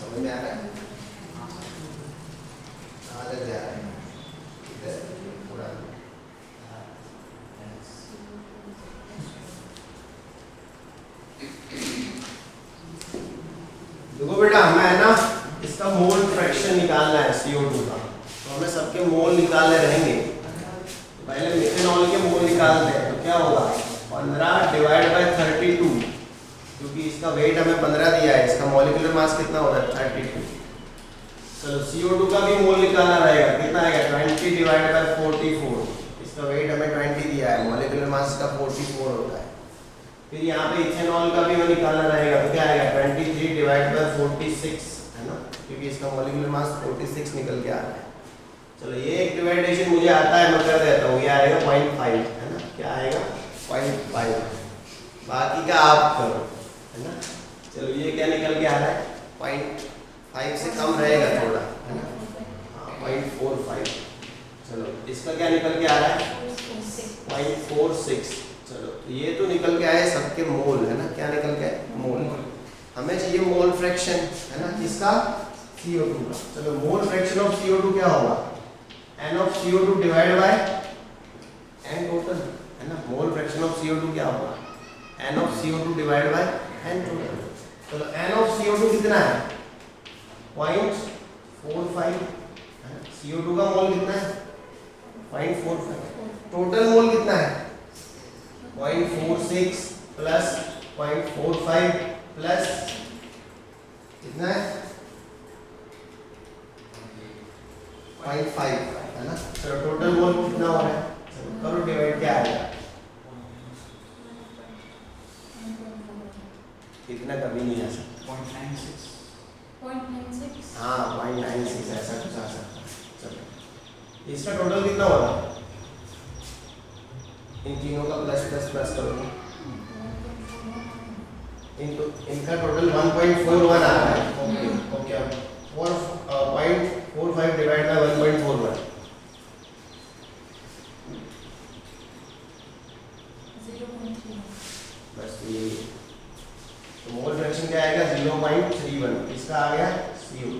समझ में आ रहा है, कहाँ तक जा रहा है, इधर पूरा। देखो बेटा, हमें है ना इसका मोल फ्रैक्शन निकालना है CO2 का, तो हमें सबके मोल निकालने रहेंगे। तो पहले मिथेनॉल के मोल निकालते हैं, तो क्या होगा 15 डिवाइड बाय 32, क्योंकि इसका वेट हमें 15 दिया है, इसका मॉलिक्यूलर मास कितना हो रहा है 32। चलो CO2 का भी मोल निकालना रहेगा, कितना आएगा 20 डिवाइड बाय 44, इसका वेट हमें 20 दिया है, मॉलिक्यूलर मास का 44 होता है। फिर यहाँ पे इथेनॉल का भी हमें निकालना रहेगा, तो क्या आएगा 23 डिवाइड बाय 46, है ना, क्योंकि इसका मॉलिक्यूलर मास 46 निकल के आ रहा है। चलो ये एक डिवाइडेशन मुझे आता है, मैं कर देता हूँ। ये आएगा 0.5, है ना, क्या आएगा 0.5, बाकी का आप करो, है ना। चलो ये क्या निकल के आ रहा है, 0.5 से कम रहेगा थोड़ा, है ना, हाँ 0.45। चलो इसका क्या निकल के आ रहा है 0.46। चलो तो ये तो निकल के आए सबके मोल, है ना, क्या निकल के आए मोल। हमें चाहिए मोल फ्रैक्शन, है ना, किसका, CO2 का। चलो मोल फ्रैक्शन ऑफ CO2 क्या होगा, N of CO2 divide by N total, है ना। मोल फ्रैक्शन ऑफ CO2 क्या होगा, N of CO2 divide by N total. चलो N ऑफ CO2 कितना है 0.45, CO2 का मोल कितना है 0.45, टोटल मोल कितना है 0.46 प्लस 0.45 प्लस कितना है 0.5, है ना। चलो टोटल मोल कितना हो रहा है, चलो करो डिवाइड, क्या आएगा, इतना कभी नहीं आ सकता, 0.96, हाँ 0.96 ऐसा कुछ आ सकता है। चलो इसका टोटल कितना होगा, इन तीनों का प्लस प्लस प्लस करोगे, इनका टोटल 1.41 आ रहा है। ओके ओके, 0.45 डिवाइड बाय 1.41, 0.3, बस ये तो मोल फ्रैक्शन क्या आएगा 0.31, इसका आ गया CO2।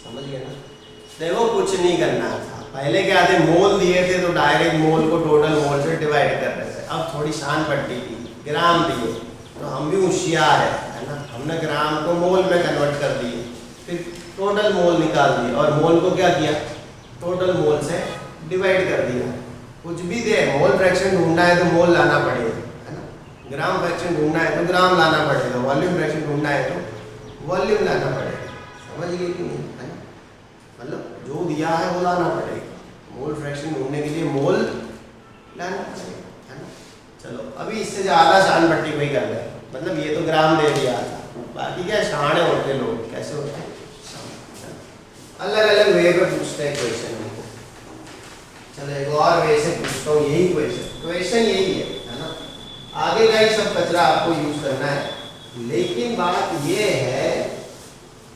समझ गए ना। देखो कुछ नहीं करना था, पहले क्या थे, मोल दिए थे तो डायरेक्ट मोल को टोटल मोल से डिवाइड कर रहे थे। अब थोड़ी शान पट्टी की, ग्राम दिए तो हम भी होशियार है ना, हमने ग्राम को मोल में कन्वर्ट कर दिए, फिर टोटल मोल निकाल दिए और मोल को क्या किया, टोटल मोल से डिवाइड कर दिया। कुछ भी दे, मोल फ्रैक्शन ढूंढना है तो मोल लाना पड़ेगा, है ना। ग्राम फ्रैक्शन ढूंढना है तो ग्राम लाना पड़ेगा, वॉल्यूम फ्रैक्शन ढूंढना है तो वॉल्यूम लाना पड़ेगा। समझ गए कि नहीं, है ना, मतलब जो दिया है वो लाना पड़ेगा। मोल फ्रैक्शन ढूंढने के लिए मोल लाना पड़ेगा, है ना। चलो अभी इससे ज़्यादा शान पट्टी कोई कर रहे, मतलब ये तो ग्राम दे दिया था, बाकी क्या शान होते लोग, कैसे होते हैं, अलग अलग वे पे पूछते हैं क्वेश्चन हमको। चलो एक और वे से पूछता हूँ, यही क्वेश्चन यही है ना। आगे का ही सब कचरा आपको यूज करना है, लेकिन बात ये है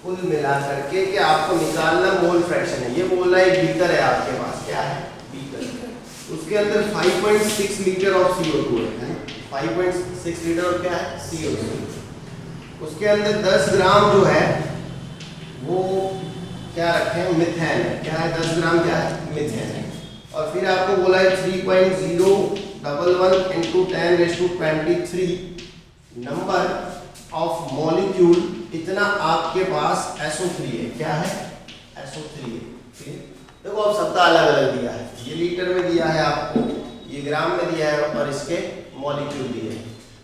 कुल मिला करके कि आपको निकालना मोल फ्रैक्शन है। ये बोल रहा है एक बीकर है आपके पास, क्या है बीकर, उसके अंदर 5.6 लीटर ऑफ CO2 है ना, 5.6 लीटर और क्या है CO2। उसके अंदर 10 ग्राम जो है वो क्या रखे हैं, मिथेन है, क्या है 10 ग्राम क्या है मिथेन है। और फिर आपको बोला है 3.011 इंटू 10⁻23 नंबर ऑफ मॉलिक्यूल, इतना आपके पास SO3 है, क्या है SO3 है। देखो अब सबका अलग अलग दिया है, ये लीटर में दिया है आपको, ये ग्राम में दिया है और इसके मॉलिक्यूल दिए हैं।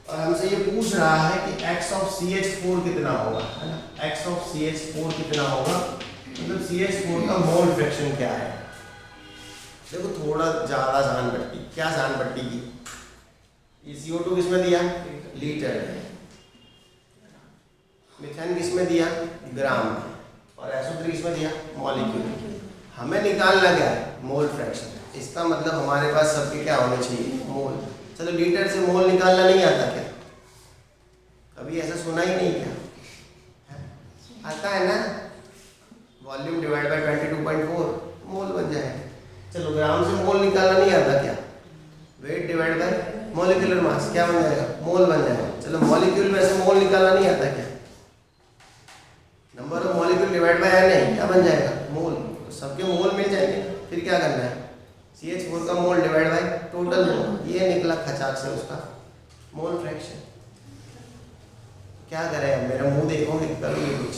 और हमसे ये पूछ रहा है कि X ऑफ CH4 कितना होगा, है ना, X ऑफ CH4 कितना होगा, मतलब CH4 का मोल फ्रैक्शन क्या है। देखो थोड़ा ज़्यादा जान पट्टी, क्या जान पट्टी की, ये CO2 किस में दिया लीटर है, मिथेन किस में दिया ग्राम में, और SO3 किस में दिया मॉलिक्यूल। हमें निकालना क्या है मोल फ्रैक्शन, इसका मतलब हमारे पास सबके क्या होने चाहिए मोल। चलो लीटर से मोल निकालना नहीं आता क्या, कभी ऐसा सुना ही नहीं क्या, आता है ना, वॉल्यूम डिवाइड बाय 22.4 मोल बन जाएगा। चलो ग्राम से मोल निकालना नहीं आता क्या, weight divide by molecular mass क्या बन जाएगा मोल बन जाएगा। चलो मॉलिक्यूल में से मोल निकालना नहीं आता क्या, number of molecule divide by n है, क्या बन जाएगा मोल। तो सबके मोल मिल जाएंगे, फिर क्या करना है CH4 का मोल डिवाइड बाय टोटल मोल, ये निकला खचाक से उसका मोल फ्रैक्शन। क्या करें, मेरा मुंह देखोगे करोगे कुछ,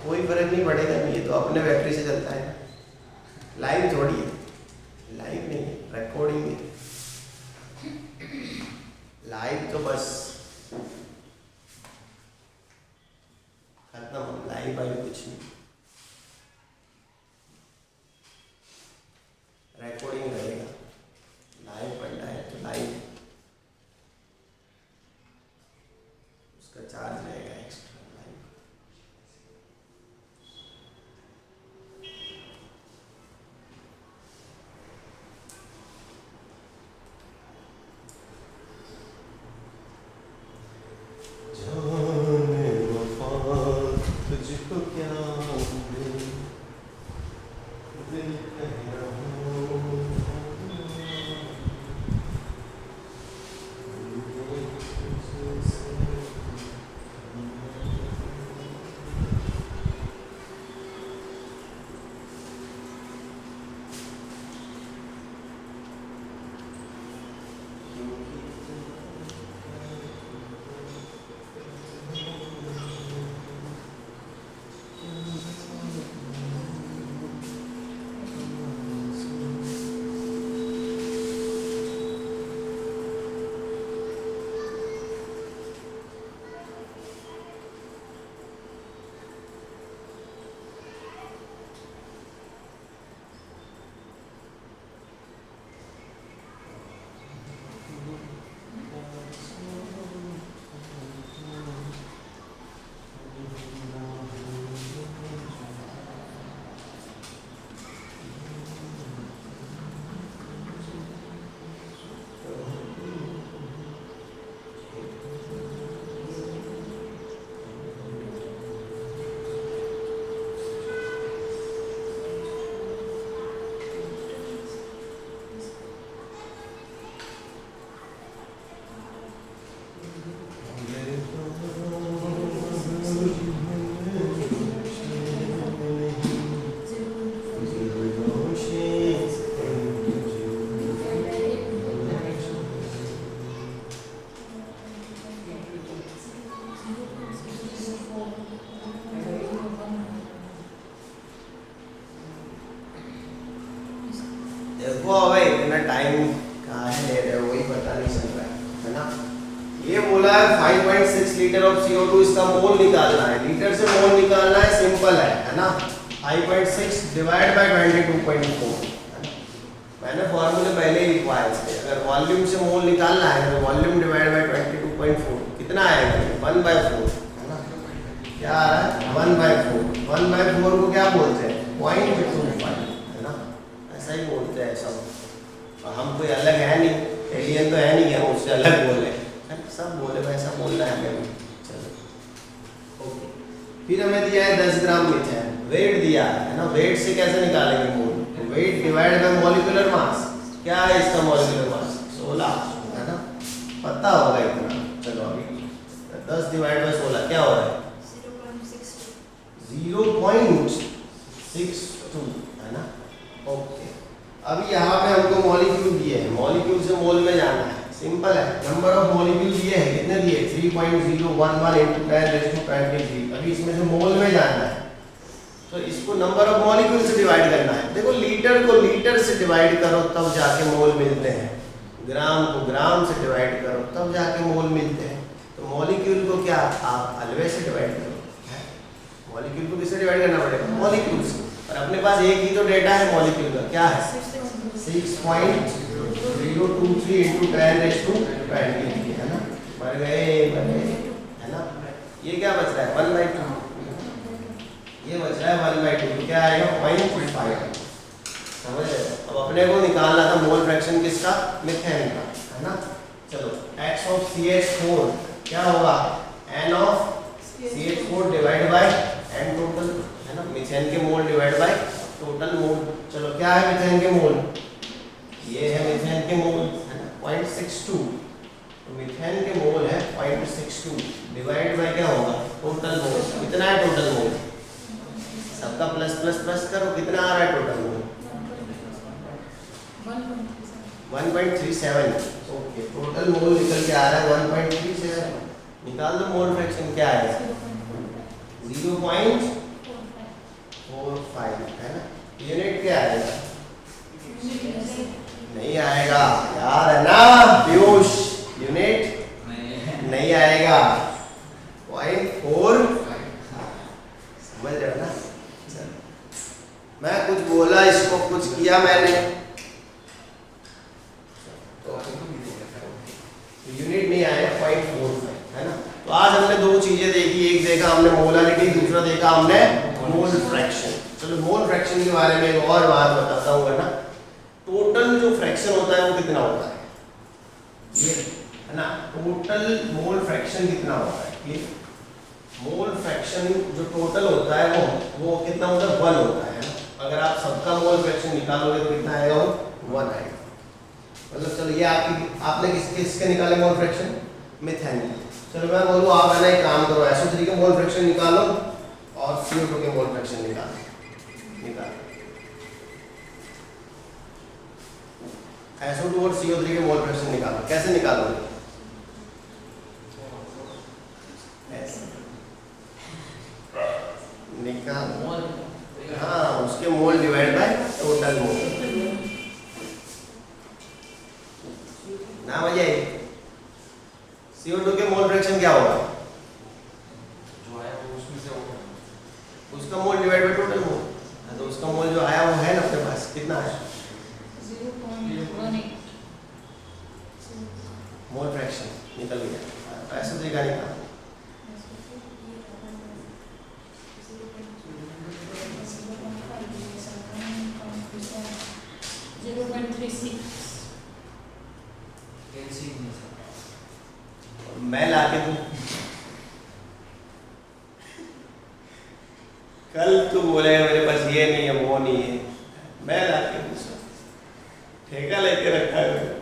कोई फर्क नहीं पड़ेगा, ये तो अपने बैटरी से चलता है, लाइव थोड़ी है, लाइव नहीं है, रिकॉर्डिंग है, लाइव तो बस खत्म, लाइव वाइव कुछ नहीं, रिकॉर्डिंग रहेगा, लाइव पढ़ना है तो लाइव। ये बोला है 5.6 लीटर ऑफ CO2, इसका मोल निकालना है। लीटर से मोल निकालना है, सिंपल है ना। 5.6 डिवाइड बाय 22.4, मैंने फॉर्मूले पहले ही लिखवाए इसके। अगर वॉल्यूम से मोल निकालना है तो वॉल्यूम डिवाइड बाय 22.4 कितना आएगा? 1/4 है ना। क्या आ रहा है? 1/4। 1/4 को क्या बोलते हैं? 0.25 है ना, ऐसा ही बोलते हैं सब। और हम कोई अलग है नहीं, एलियन तो है नहीं, हम उससे अलग बोले, सब बोले वैसा बोलना है हमें भी। चलो ओके, फिर हमें दिया है 10 ग्राम मीथेन, वेट दिया है ना। वेट से कैसे निकालेंगे मोल? तो weight divide by molecular mass. क्या है इसका मॉलिक्यूलर मास? 16 है ना, पता होगा इतना। चलो अभी 10 डिवाइड बाय 16 क्या हो रहा है? 0.62 है ना। ओके, अभी यहाँ पे हमको मॉलिक्यूल दिए हैं, मॉलिक्यूल से मोल में जाना है। सिंपल है, नंबर ऑफ मॉलिक्यूल दिए हैं, कितने दिए? 3.011 × 10⁻23। अभी इसमें से मोल में जाना है, तो इसको नंबर ऑफ मॉलिक्यूल से डिवाइड करना है। देखो लीटर को लीटर से डिवाइड करो तब जाके मोल मिलते हैं, ग्राम को ग्राम से डिवाइड करो तब जाके मोल मिलते हैं। तो मॉलिक्यूल को क्या आप हलवे से डिवाइड करो? मॉलिक्यूल को किससे डिवाइड करना पड़ेगा? मॉलिक्यूल से। और अपने पास एक ही तो डेटा है मॉलिक्यूल का, क्या है? 6.023 × 10⁻23 है ना। बढ़ गए है ना। ये क्या बच रहा है? 1/2। ये बच रहा है 1/2, तो क्या आएगा? 0.5। समझ रहे? अब अपने को निकालना था मोल फ्रैक्शन किसका? मीथेन का, है ना। चलो X ऑफ CH4 क्या होगा? N of CH4 divide by N total, है ना। मीथेन के मोल डिवाइड बाय टोटल मोल। चलो क्या है मीथेन के मोल? ये है मीथेन के मोल, है ना, 0.62। तो मीथेन के मोल है 0.62 डिवाइड बाय क्या होगा? Total mole. कितना है टोटल मोल? सबका प्लस प्लस प्लस करो, कितना आ रहा है total mole? 1.37। Okay, total mole निकल के आ रहा है 1.37। निकाल दो मोल फ्रैक्शन, क्या आएगा? 0.45 है ना। यूनिट क्या आएगा? नहीं आएगा यार, है ना पीयूष? यूनिट नहीं आएगा। 0.4 समझ रहे हो ना। मैं कुछ बोला, इसको कुछ किया मैंने, तो यूनिट नहीं आया। 0.45 है ना। तो आज हमने दो चीजें देखी, एक देखा हमने मोलारिटी, दूसरा देखा हमने मोल फ्रैक्शन। चलो मोल फ्रैक्शन के बारे में एक और बात बताता हूँ, है ना। टोटल जो फ्रैक्शन होता है वो कितना होता है? ये है ना, टोटल मोल फ्रैक्शन कितना होता है? ये मोल फ्रैक्शन जो टोटल होता है वो कितना होता है? 1 होता है ना। अगर आप सबका मोल फ्रैक्शन निकालोगे तो कितना आएगा? वो 1 आएगा। मतलब चलो ये आपने किसके निकाले मोल फ्रैक्शन? मीथेन के। चलो मैं बोलूँ आप है ना एक काम करो, SO3 के मोल फ्रैक्शन निकालो और CO2 के मोल फ्रैक्शन निकालो। SO2 और CO3 के मोल फ्रैक्शन निकालो। कैसे निकालोगे? निकालो, हाँ, उसके मोल डिवाइड बाय टोटल मोल। ना मजा आई। CO2 के मोल फ्रैक्शन क्या होगा? जो आया वो उसमें से होगा, उसका मोल डिवाइड बाय टोटल मोल। तो उसका मोल जो आया वो है ना अपने पास, कितना है? 0.18 मोल फ्रैक्शन निकल गया। ऐसे तरीका निकाल। मैं लाके दूं? कल तू बोलेगा मेरे पास ये नहीं है वो नहीं है, मैं लाके दूं? ठेका लेके रखा है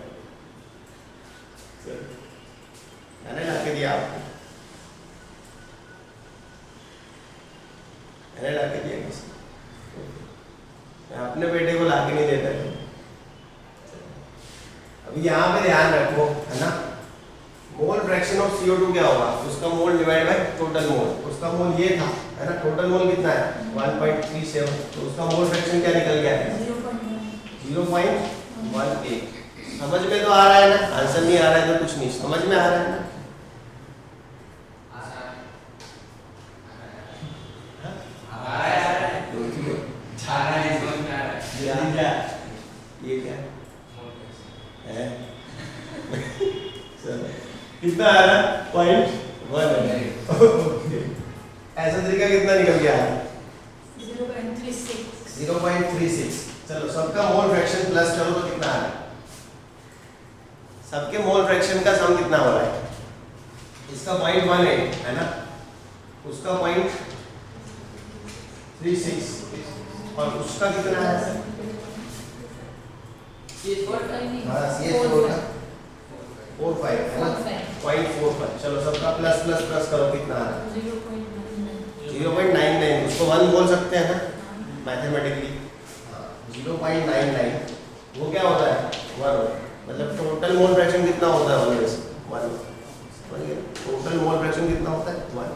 मैंने लाके दिया आपको? मैंने लाके दिया किसी? मैं अपने बेटे को लाके नहीं देता है। अभी यहाँ पे ध्यान रखो, है ना। मोल फ्रैक्शन ऑफ CO2 क्या होगा? उसका मोल डिवाइड बाय टोटल मोल। उसका मोल ये था, है ना। टोटल मोल कितना है? 1.37। तो उसका मोल फ्रैक्शन क्या निकल गया है? 0.18। समझ में तो आ रहा है ना? आंसर नहीं आ रहा है तो कुछ नहीं, समझ में आ रहा है ना। कितना आ रहा है? 0.1 ऐसा तरीका कितना निकल गया है? 0.36। चलो सबका मोल फ्रैक्शन प्लस करो तो कितना आ रहा है? सबके मोल फ्रैक्शन का सम कितना हो रहा है? इसका 0.18 है ना, उसका 0.36 और उसका कितना है? हाँ CS4 का 45 है ना, 0.45। चलो सबका प्लस प्लस प्लस करो कितना आ रहा है? 0.99। उसको 1 बोल सकते हैं ना मैथमेटिकली। 0.99 वो क्या होता है? 1। मतलब टोटल मोल फ्रैक्शन कितना होता है? 1 टोटल मोल फ्रैक्शन कितना होता है? 1।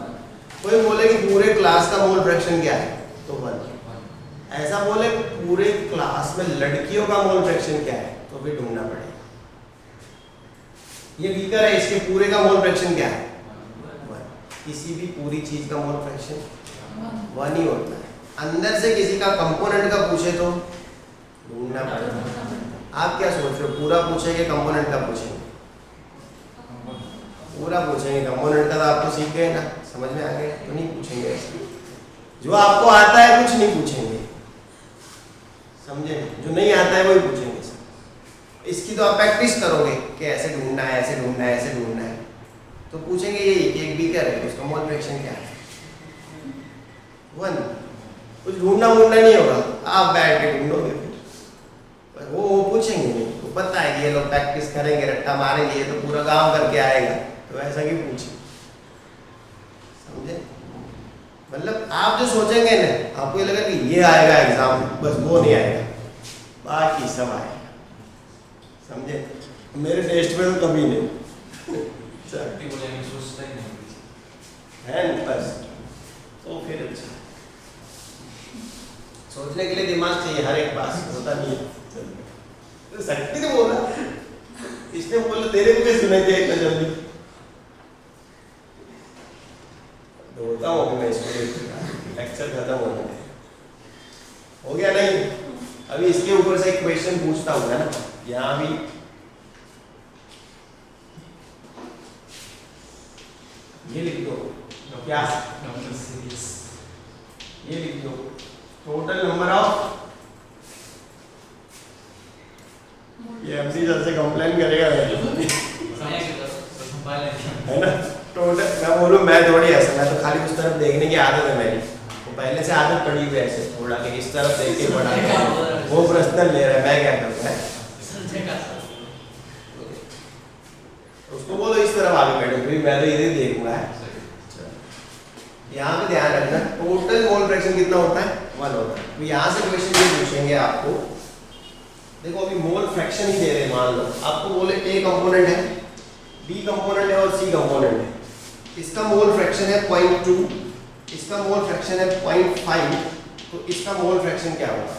कोई बोले कि पूरे क्लास का मोल फ्रैक्शन क्या है, तो 1। ऐसा बोले पूरे क्लास में लड़कियों का मोल फ्रैक्शन क्या है, तो भी ढूंढना पड़ेगा। ये वीकर है, इसके पूरे का मोल फ्रैक्शन क्या है? 1। किसी भी पूरी चीज का मोल फ्रैक्शन 1 ही होता है। अंदर से किसी का कंपोनेंट का पूछे तो ढूंढना पड़ेगा। आप क्या सोच रहे हो, पूरा पूछेंगे कंपोनेंट का पूछेंगे? पूरा पूछेंगे। कंपोनेंट का तो आपको सीख गए ना, समझ में आ गया, तो नहीं पूछेंगे ऐसे। जो आपको आता है कुछ नहीं पूछेंगे, समझे? जो नहीं आता है वही पूछेंगे। इसकी तो आप प्रैक्टिस करोगे कि ऐसे ढूंढना है, ऐसे ढूंढना है, ऐसे ढूंढना है, तो पूछेंगे यही कि एक बीकर है, उसका मोल फ्रैक्शन क्या है? 1। कुछ ढूंढना नहीं होगा, आप बैठ के ढूंढोगे फिर। वो पूछेंगे नहीं, तो पता है कि ये लोग प्रैक्टिस करेंगे, रट्टा मारेंगे, ये तो पूरा गांव करके आएगा, तो ऐसा क्यों पूछे? समझे? मतलब आप जो सोचेंगे ना, आपको ये लगा कि ये आएगा एग्जाम, बस वो नहीं आएगा, बाकी सब आएगा। समझे? मेरे टेस्ट में तो कभी नहीं है ना, बस। तो फिर अच्छा सोचने के लिए दिमाग चाहिए, हर एक बात होता नहीं है। तो शक्ति ने बोला, इसने बोला तेरे को कैसे सुनाई दिया इतना जल्दी? होता हूँ मैं इसको, लेक्चर खत्म हो गया नहीं? अभी इसके ऊपर से एक क्वेश्चन पूछता हूँ, है ना? यहाँ भी ये लिख दो, क्या? ये लिख दो, टोटल नंबर ऑफ, ये एमसी सर से कंप्लेन करेगा है ना? टोटल मैं बोलूँ, मैं थोड़ी ऐसा, मैं तो खाली उस तरफ देखने की आदत है मेरी, वो पहले से आदत पड़ी हुई है ऐसे थोड़ा कि इस तरफ देख के पढ़ा, वो पर्सनल ले रहा है, मैं क्या करूँ? उसको बोलो इस तरफ आगे बैठो, फिर मैं तो इधर देखूंगा। यहाँ पे ध्यान रखना, टोटल मोल फ्रैक्शन कितना होता है? 1 होता है। तो यहाँ से क्वेश्चन ये पूछेंगे आपको, देखो अभी मोल फ्रैक्शन ही दे रहे हैं, मान लो आपको बोले ए कंपोनेंट है, बी कंपोनेंट है और सी कंपोनेंट है। इसका मोल फ्रैक्शन है 0.2, इसका मोल फ्रैक्शन है 0.5, तो इसका मोल फ्रैक्शन क्या होगा?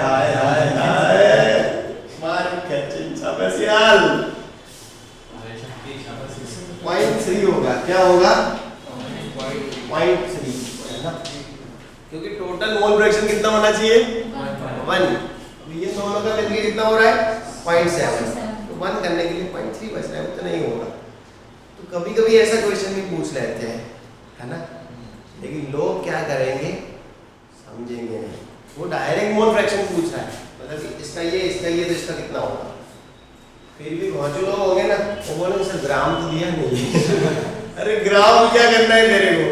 हाय हाय हाय, मार खचिन शाबाशियाल। 0.3 होगा, क्या होगा? 0.3 है ना, क्योंकि टोटल मोल फ्रैक्शन कितना होना चाहिए? 1। ये दोनों का मिलकर कितना हो रहा है? 0.7। तो 1 करने के लिए 0.3 बच रहा है, उतना नहीं होगा। तो कभी कभी ऐसा क्वेश्चन भी पूछ लेते हैं, है ना? लेकिन लोग क्या करेंगे, समझेंगे नहीं, वो डायरेक्ट मोल फ्रैक्शन पूछ रहा है, मतलब इसका ये, इसका ये, तो इसका कितना होगा? फिर भी बहुत जो लोग होंगे ना, वो बोलेंगे सर ग्राम तो दिया नहीं अरे ग्राम क्या करना है तेरे को?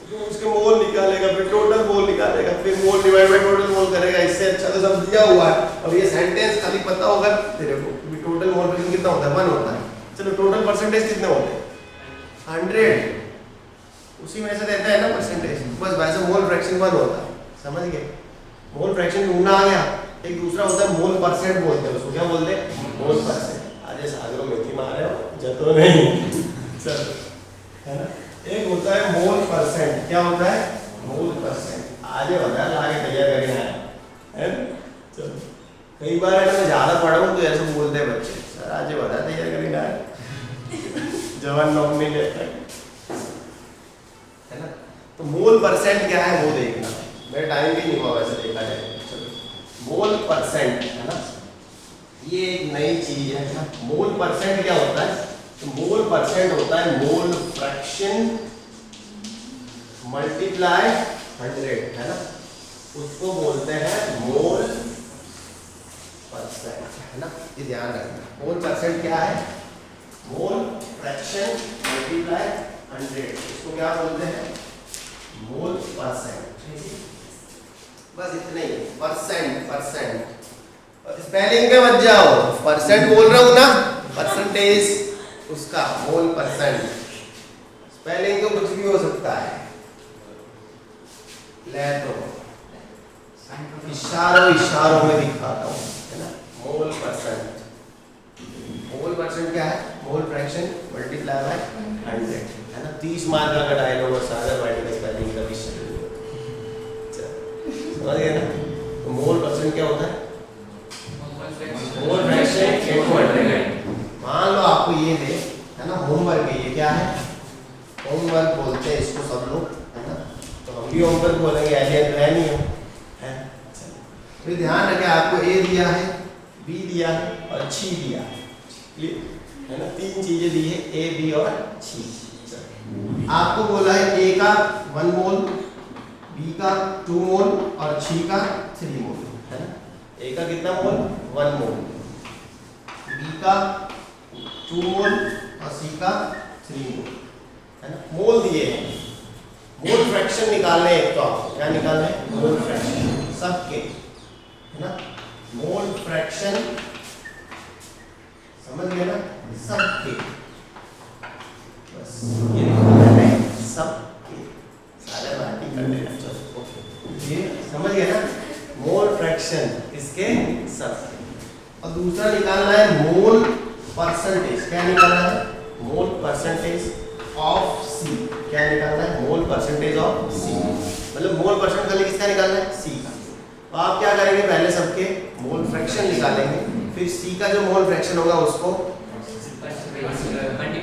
तो उसके मोल निकालेगा, फिर टोटल मोल निकालेगा, फिर मोल डिवाइड बाय टोटल मोल करेगा। इससे अच्छा तो सब दिया हुआ है। अब ये सेंटेंस खाली पता होगा तेरे को कि टोटल मोल फ्रैक्शन कितना होता है? 1 होता है। चलो टोटल परसेंटेज कितने होते हैं? 100, उसी में से रहता है ना परसेंटेज, बस वैसे मोल फ्रैक्शन 1 होता है। समझ गए? मोल फ्रैक्शन ढूंढना आ गया। एक दूसरा होता है मोल परसेंट, बोलते हैं उसको, क्या बोलते हैं? मोल परसेंट। आज सागरों मेथी मार रहे हो, जतो नहीं चल, है ना? एक होता है मोल परसेंट, क्या होता है? मोल परसेंट। आज बता लाके तैयार करके आया है। चलो कई बार है ना, मैं ज्यादा पढ़ा हूँ तो ऐसे बोलते हैं बच्चे, सर आज बता तैयार करके आया जवान नॉम नहीं लेता है ना? तो मोल परसेंट क्या है वो देखना। मेरा टाइम भी नहीं हुआ वैसे देखा जाए। मोल परसेंट है ना, ये एक नई चीज है ना। मोल परसेंट क्या होता है? तो मोल परसेंट होता है मोल फ्रैक्शन मल्टीप्लाई 100, है ना, उसको बोलते हैं मोल परसेंट, है ना। ये ध्यान रखना, मोल परसेंट क्या है? मोल फ्रैक्शन मल्टीप्लाई 100, इसको क्या बोलते हैं? मोल परसेंट। बस इतना ही, परसेंट। स्पेलिंग पे मत जाओ, परसेंट बोल रहा हूं ना, परसेंटेज उसका मोल परसेंट। स्पेलिंग तो कुछ भी हो सकता है। ले तो इशारों में दिखाता हूं, है ना। मोल परसेंट क्या है? मोल फ्रैक्शन मल्टीप्लाई बाय 100, है ना। 30 मार्क का डायलॉग और सागर वाइट स्पेलिंग का विषय समझ गए ना। तो मोल परसेंट क्या होता है? Mole fraction into 100। मान लो आपको ये दे, है ना, होमवर्क है, ये क्या है? होमवर्क बोलते हैं इसको सब लोग, है ना। तो हम भी होमवर्क बोलेंगे, ऐसे तो है नहीं है। तो ध्यान रखें, आपको ए दिया है, बी दिया है और सी दिया है, है ना। 3 चीजें दी है, ए बी और सी। आपको बोला है ए का 1 मोल, बी का 2 मोल और सी का 3 मोल, है ना। ए का कितना मोल? 1 मोल, बी का 2 मोल और सी का 3 मोल, है ना। मोल दिए हैं। मोल फ्रैक्शन निकालने हैं, तो आपको क्या निकालना है? मोल फ्रैक्शन सबके, है ना। मोल फ्रैक्शन समझ गए ना, सबके। बस ये निकालना है, सबके, सारे बाकी कर लेना। चलो ओके, ये समझ गए ना, मोल फ्रैक्शन इसके सबके। और दूसरा निकालना है मोल परसेंटेज। क्या निकालना है? मोल परसेंटेज ऑफ सी। क्या निकालना है? मोल परसेंटेज ऑफ सी। मतलब मोल परसेंट खाली किसका निकालना है? सी का। तो आप क्या करेंगे? पहले सबके मोल फ्रैक्शन निकालेंगे, फिर सी का जो मोल फ्रैक्शन होगा उसको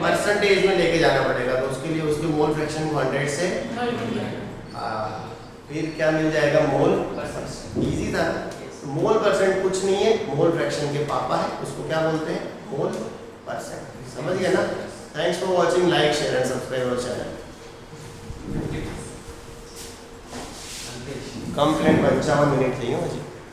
परसेंटेज में लेके जाना पड़ेगा। तो उसके लिए उसके मोल फ्रैक्शन को 100 से फिर क्या मिल जाएगा? मोल परसेंट। इजी था। मोल परसेंट कुछ नहीं है, मोल फ्रैक्शन के पापा है, उसको क्या बोलते हैं? मोल परसेंट। समझ गए ना। Thanks for watching, like share and subscribe our channel. Complete 55 minute थी।